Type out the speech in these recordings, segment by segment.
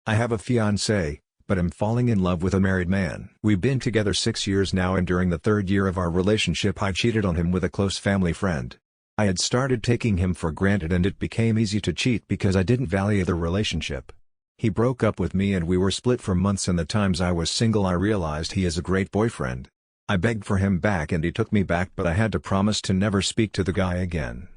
I have a fiancé, but I'm falling in love with a married man. We've been together 6 years now, and during the third year of our relationship I cheated on him with a close family friend. I had started taking him for granted and it became easy to cheat because I didn't value the relationship. He broke up with me and we were split for months, and the times I was single I realized he is a great boyfriend. I begged for him back and he took me back, but I had to promise to never speak to the guy again.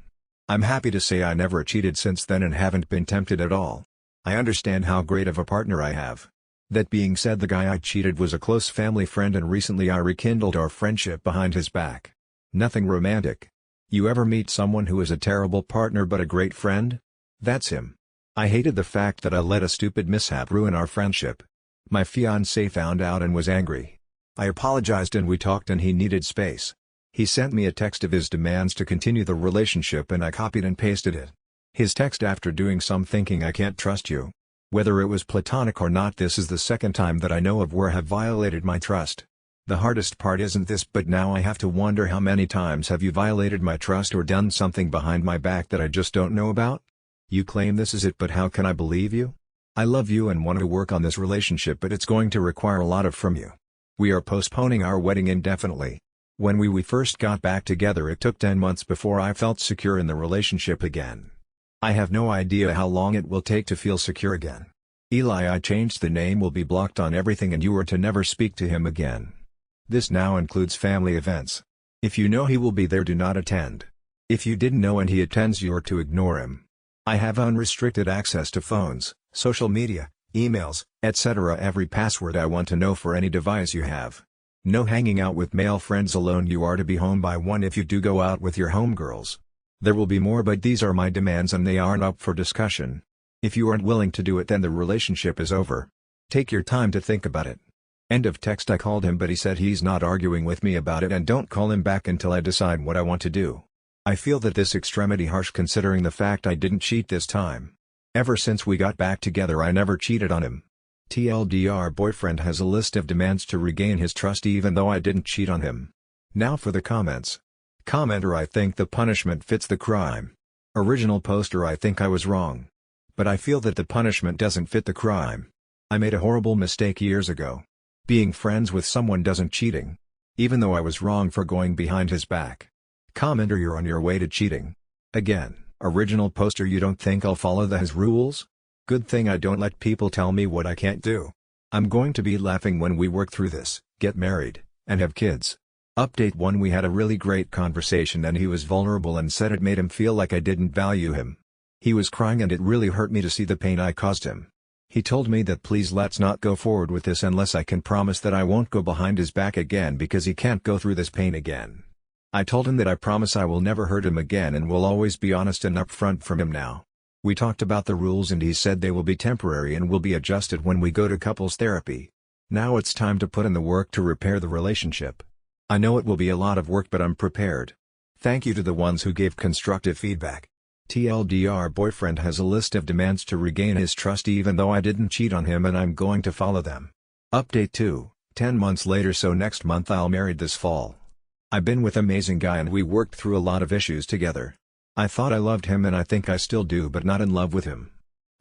I'm happy to say I never cheated since then and haven't been tempted at all. I understand how great of a partner I have. That being said, the guy I cheated was a close family friend and recently I rekindled our friendship behind his back. Nothing romantic. You ever meet someone who is a terrible partner but a great friend? That's him. I hated the fact that I let a stupid mishap ruin our friendship. My fiancé found out and was angry. I apologized and we talked, and he needed space. He sent me a text of his demands to continue the relationship and I copied and pasted it. His text after doing some thinking: I can't trust you. Whether it was platonic or not, this is the second time that I know of where I have violated my trust. The hardest part isn't this, but now I have to wonder, how many times have you violated my trust or done something behind my back that I just don't know about? You claim this is it, but how can I believe you? I love you and want to work on this relationship, but it's going to require a lot from you. We are postponing our wedding indefinitely. When we first got back together it took 10 months before I felt secure in the relationship again. I have no idea how long it will take to feel secure again. Eli, I changed the name, will be blocked on everything and you are to never speak to him again. This now includes family events. If you know he will be there, do not attend. If you didn't know and he attends, you are to ignore him. I have unrestricted access to phones, social media, emails, etc. Every password I want to know for any device you have. No hanging out with male friends alone. You are to be home by 1 if you do go out with your homegirls. There will be more, but these are my demands and they aren't up for discussion. If you aren't willing to do it, then the relationship is over. Take your time to think about it. End of text. I called him but he said he's not arguing with me about it and don't call him back until I decide what I want to do. I feel that this extremity harsh considering the fact I didn't cheat this time. Ever since we got back together I never cheated on him. TLDR, boyfriend has a list of demands to regain his trust even though I didn't cheat on him. Now for the comments. Commenter: I think the punishment fits the crime. Original poster: I think I was wrong. But I feel that the punishment doesn't fit the crime. I made a horrible mistake years ago. Being friends with someone doesn't cheating. Even though I was wrong for going behind his back. Commenter: you're on your way to cheating. Again. Original poster: you don't think I'll follow his rules? Good thing I don't let people tell me what I can't do. I'm going to be laughing when we work through this, get married, and have kids. Update 1: we had a really great conversation and he was vulnerable and said it made him feel like I didn't value him. He was crying and it really hurt me to see the pain I caused him. He told me that please let's not go forward with this unless I can promise that I won't go behind his back again because he can't go through this pain again. I told him that I promise I will never hurt him again and will always be honest and upfront from him now. We talked about the rules and he said they will be temporary and will be adjusted when we go to couples therapy. Now it's time to put in the work to repair the relationship. I know it will be a lot of work but I'm prepared. Thank you to the ones who gave constructive feedback. TLDR, boyfriend has a list of demands to regain his trust even though I didn't cheat on him and I'm going to follow them. Update 2: 10 months later, so next month I'll married this fall. I've been with amazing guy and we worked through a lot of issues together. I thought I loved him and I think I still do, but not in love with him.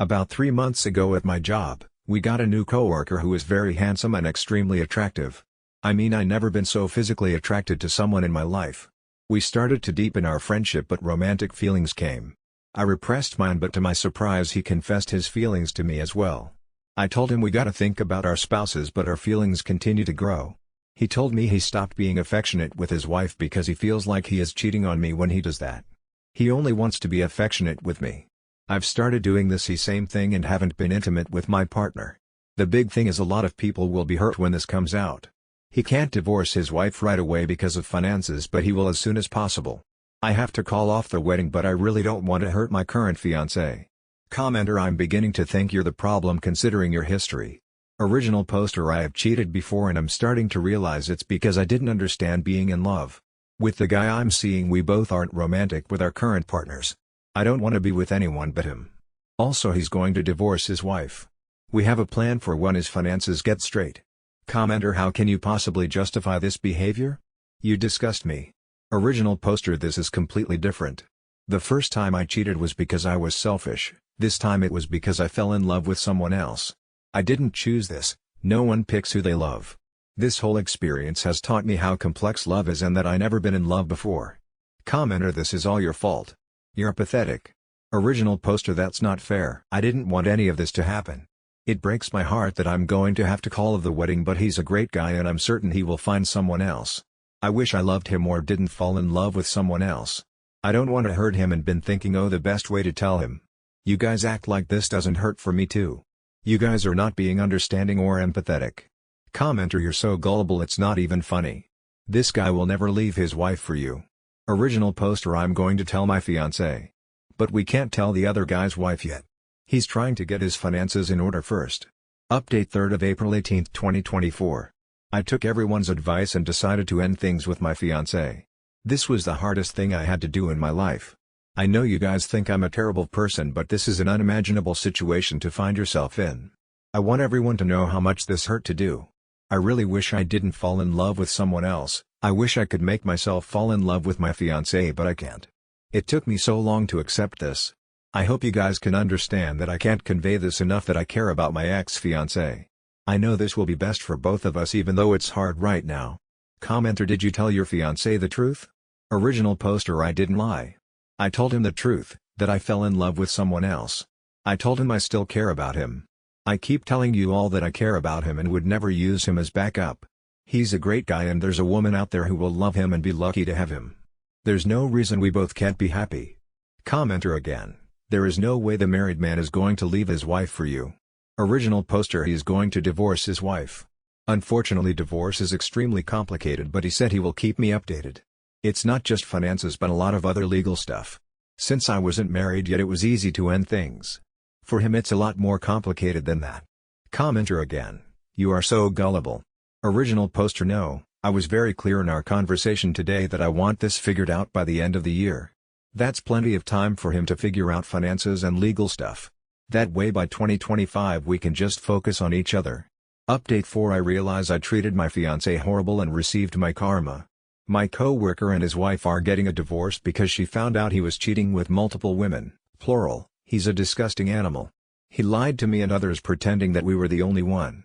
About 3 months ago at my job, we got a new coworker who is very handsome and extremely attractive. I mean, I never been so physically attracted to someone in my life. We started to deepen our friendship but romantic feelings came. I repressed mine, but to my surprise he confessed his feelings to me as well. I told him we gotta think about our spouses, but our feelings continue to grow. He told me he stopped being affectionate with his wife because he feels like he is cheating on me when he does that. He only wants to be affectionate with me. I've started doing the same thing and haven't been intimate with my partner. The big thing is a lot of people will be hurt when this comes out. He can't divorce his wife right away because of finances, but he will as soon as possible. I have to call off the wedding, but I really don't want to hurt my current fiancé. Commenter: I'm beginning to think you're the problem considering your history. Original poster: I have cheated before and I'm starting to realize it's because I didn't understand being in love. With the guy I'm seeing we both aren't romantic with our current partners. I don't want to be with anyone but him. Also, he's going to divorce his wife. We have a plan for when his finances get straight. Commenter: how can you possibly justify this behavior? You disgust me. Original poster: this is completely different. The first time I cheated was because I was selfish, this time it was because I fell in love with someone else. I didn't choose this, no one picks who they love. This whole experience has taught me how complex love is and that I never been in love before. Commenter, this is all your fault. You're pathetic. Original poster, that's not fair. I didn't want any of this to happen. It breaks my heart that I'm going to have to call off the wedding, but he's a great guy and I'm certain he will find someone else. I wish I loved him or didn't fall in love with someone else. I don't want to hurt him and been thinking, oh, the best way to tell him. You guys act like this doesn't hurt for me too. You guys are not being understanding or empathetic. Commenter, you're so gullible it's not even funny. This guy will never leave his wife for you. Original poster, I'm going to tell my fiancé. But we can't tell the other guy's wife yet. He's trying to get his finances in order first. Update 3rd of April 18, 2024. I took everyone's advice and decided to end things with my fiancé. This was the hardest thing I had to do in my life. I know you guys think I'm a terrible person, but this is an unimaginable situation to find yourself in. I want everyone to know how much this hurt to do. I really wish I didn't fall in love with someone else. I wish I could make myself fall in love with my fiancé, but I can't. It took me so long to accept this. I hope you guys can understand that I can't convey this enough, that I care about my ex-fiancé. I know this will be best for both of us even though it's hard right now. Commenter, did you tell your fiancé the truth? Original poster, I didn't lie. I told him the truth, that I fell in love with someone else. I told him I still care about him. I keep telling you all that I care about him and would never use him as backup. He's a great guy and there's a woman out there who will love him and be lucky to have him. There's no reason we both can't be happy. Commenter again, there is no way the married man is going to leave his wife for you. Original poster, he is going to divorce his wife. Unfortunately, divorce is extremely complicated, but he said he will keep me updated. It's not just finances but a lot of other legal stuff. Since I wasn't married yet, it was easy to end things. For him it's a lot more complicated than that. Commenter again, you are so gullible. Original poster, no, I was very clear in our conversation today that I want this figured out by the end of the year. That's plenty of time for him to figure out finances and legal stuff. That way by 2025 we can just focus on each other. Update 4, I realize I treated my fiancé horrible and received my karma. My co-worker and his wife are getting a divorce because she found out he was cheating with multiple women, plural. He's a disgusting animal. He lied to me and others pretending that we were the only one.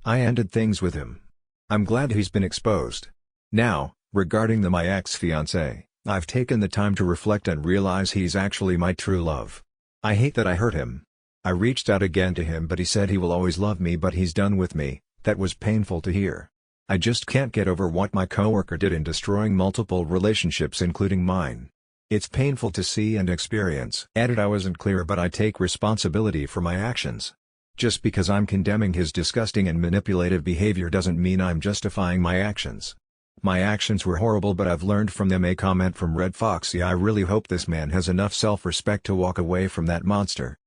I ended things with him. I'm glad he's been exposed. Now, regarding my ex-fiancé, I've taken the time to reflect and realize he's actually my true love. I hate that I hurt him. I reached out again to him but he said he will always love me, but he's done with me. That was painful to hear. I just can't get over what my coworker did in destroying multiple relationships including mine. It's painful to see and experience. Added, I wasn't clear but I take responsibility for my actions. Just because I'm condemning his disgusting and manipulative behavior doesn't mean I'm justifying my actions. My actions were horrible but I've learned from them. A comment from Red Foxy, I really hope this man has enough self-respect to walk away from that monster.